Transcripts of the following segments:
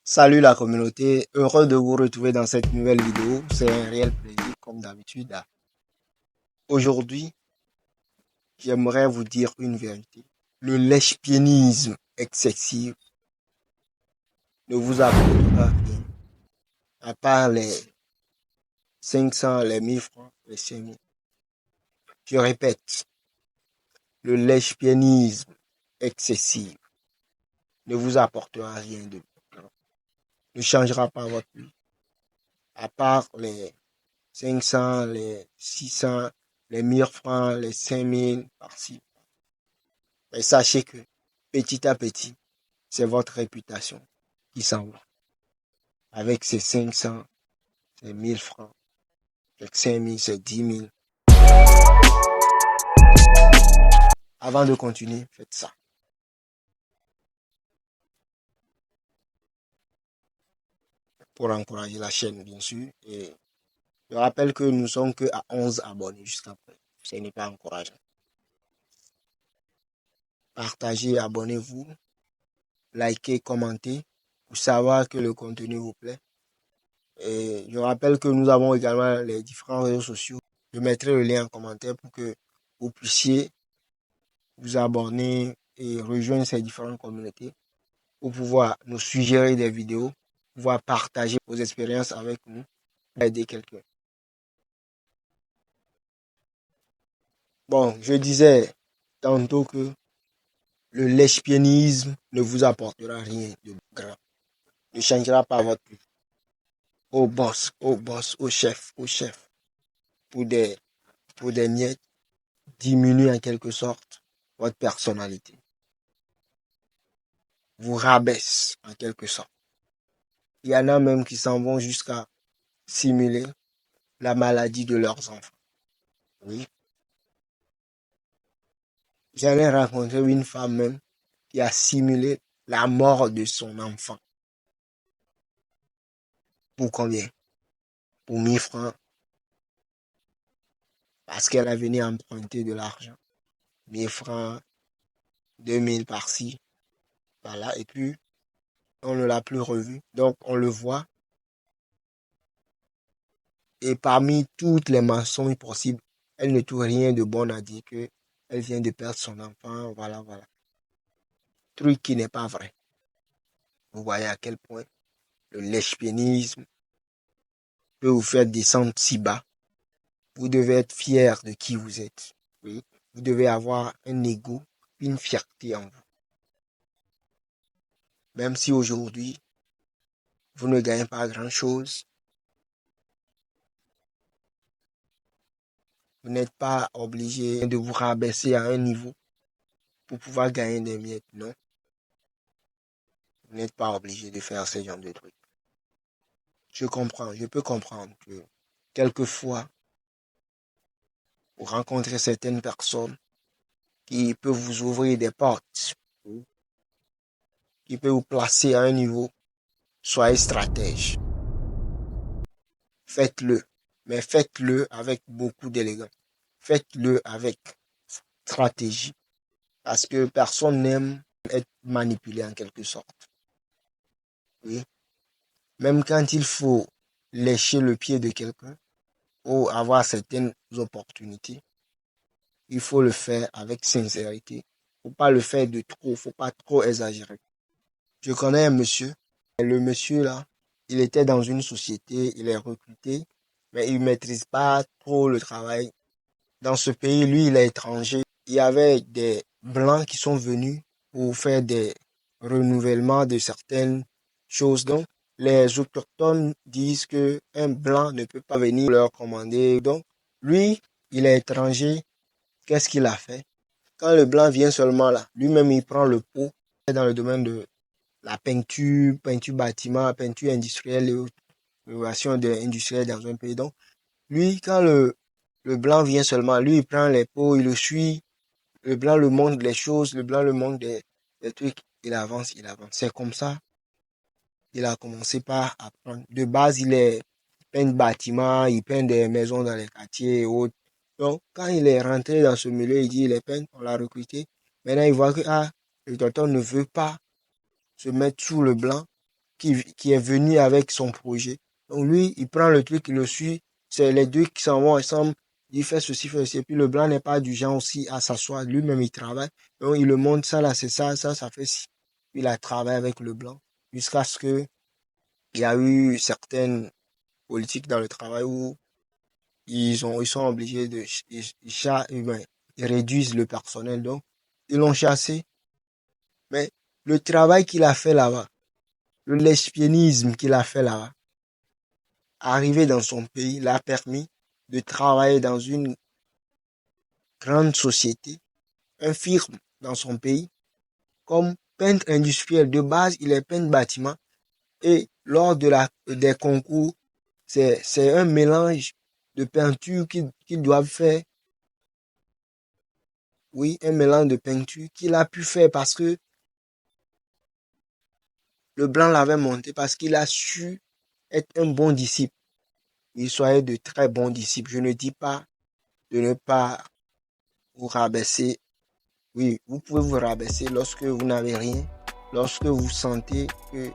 Salut la communauté, heureux de vous retrouver dans cette nouvelle vidéo. C'est un réel plaisir comme d'habitude. Aujourd'hui, j'aimerais vous dire une vérité. Le lèche-piénisme excessif ne vous apportera rien, à part les 500, les 1000 francs, les 5000. Je répète, le lèche-piénisme excessif ne vous apportera rien de bon. Ne changera pas votre vie, à part les 500, les 600, les 1000 francs, les 5000 par-ci. Mais sachez que petit à petit, c'est votre réputation qui s'en va. Avec ces 500, ces 1000 francs, ces 5000, ces 10 000. Avant de continuer, faites ça. Pour encourager la chaîne, bien sûr. Et je rappelle que nous sommes que à 11 abonnés jusqu'à présent. Ce n'est pas encourageant. Partagez, abonnez-vous, likez, commentez pour savoir que le contenu vous plaît. Et je rappelle que nous avons également les différents réseaux sociaux. Je mettrai le lien en commentaire pour que vous puissiez vous abonner et rejoindre ces différentes communautés pour pouvoir nous suggérer des vidéos, pouvoir partager vos expériences avec nous, aider quelqu'un. Bon, je disais tantôt que le lèche-piénisme ne vous apportera rien de grand, ne changera pas votre vie. Au boss, au chef, pour des miettes, diminue en quelque sorte votre personnalité, vous rabaisse en quelque sorte. Il y en a même qui s'en vont jusqu'à simuler la maladie de leurs enfants. Oui. J'allais rencontrer une femme même qui a simulé la mort de son enfant. Pour combien? Pour 1000 francs. Parce qu'elle a venu emprunter de l'argent. 1000 francs, 2000 par-ci, par-là. Et puis, on ne l'a plus revu. Donc, on le voit. Et parmi toutes les mensonges possibles, elle ne trouve rien de bon à dire que elle vient de perdre son enfant. Voilà. Truc qui n'est pas vrai. Vous voyez à quel point le lèche-piénisme peut vous faire descendre si bas. Vous devez être fier de qui vous êtes. Oui. Vous devez avoir un ego, une fierté en vous. Même si aujourd'hui, vous ne gagnez pas grand-chose, vous n'êtes pas obligé de vous rabaisser à un niveau pour pouvoir gagner des miettes. Non. Vous n'êtes pas obligé de faire ce genre de trucs. Je peux comprendre que quelquefois, vous rencontrez certaines personnes qui peuvent vous ouvrir des portes, qui peuvent vous placer à un niveau. Soyez stratège. Faites-le, mais faites-le avec beaucoup d'élégance. Faites-le avec stratégie, parce que personne n'aime être manipulé en quelque sorte. Oui. Même quand il faut lécher le pied de quelqu'un ou avoir certaines opportunités, il faut le faire avec sincérité. Il ne faut pas le faire de trop, il ne faut pas trop exagérer. Je connais un monsieur, et le monsieur là, il était dans une société, il est recruté, mais il ne maîtrise pas trop le travail. Dans ce pays, lui, il est étranger. Il y avait des blancs qui sont venus pour faire des renouvellements de certaines choses. Donc, les autochtones disent que un blanc ne peut pas venir leur commander. Donc, lui, il est étranger. Qu'est-ce qu'il a fait? Quand le blanc vient seulement là, lui-même, il prend le pot dans le domaine de la peinture bâtiment, peinture industrielle et autres, rénovation industrielle dans un pays. Donc, lui, quand le blanc vient seulement, lui, il prend les pots, il le suit, le blanc le montre les choses, le blanc le montre des trucs, il avance. C'est comme ça, il a commencé par apprendre. De base, il est peint de bâtiments, il peint des maisons dans les quartiers et autres. Donc, quand il est rentré dans ce milieu, il dit, il est peint, on l'a recruté. Maintenant, il voit que, le tonton ne veut pas se mettre sous le blanc. qui est venu avec son projet. Donc lui, il prend le truc, il le suit. C'est les deux qui s'en vont ensemble. Il fait ceci, fait ceci. Et puis le blanc n'est pas du genre aussi à s'asseoir. Lui-même, il travaille. Donc il le montre, ça là, c'est ça, ça fait ci. Il a travaillé avec le blanc jusqu'à ce que il y a eu certaines politiques dans le travail où ils sont obligés ils réduisent le personnel. Donc, ils l'ont chassé. Mais le travail qu'il a fait là-bas, le lesbianisme qu'il a fait là-bas, arrivé dans son pays, l'a permis de travailler dans une grande société, un firme dans son pays, comme peintre industriel. De base, il est peintre bâtiment. Et lors des concours, c'est un mélange de peinture qu'ils doivent faire. Oui, un mélange de peinture qu'il a pu faire parce que le blanc l'avait monté, parce qu'il a su être un bon disciple. Il soyait de très bons disciples. Je ne dis pas de ne pas vous rabaisser. Oui, vous pouvez vous rabaisser lorsque vous n'avez rien, lorsque vous sentez que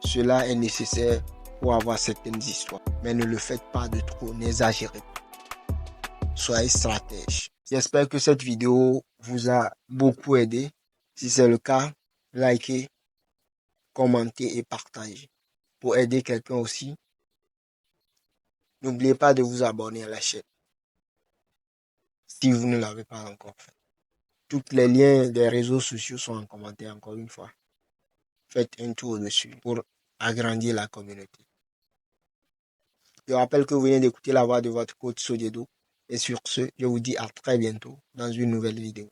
cela est nécessaire pour avoir certaines histoires. Mais ne le faites pas de trop, n'exagérez pas. Soyez stratège. J'espère que cette vidéo vous a beaucoup aidé. Si c'est le cas, likez, commentez et partagez. Pour aider quelqu'un aussi, n'oubliez pas de vous abonner à la chaîne si vous ne l'avez pas encore fait. Tous les liens des réseaux sociaux sont en commentaire encore une fois. Faites un tour dessus pour agrandir la communauté. Je rappelle que vous venez d'écouter la voix de votre coach Sodiedo. Et sur ce, je vous dis à très bientôt dans une nouvelle vidéo.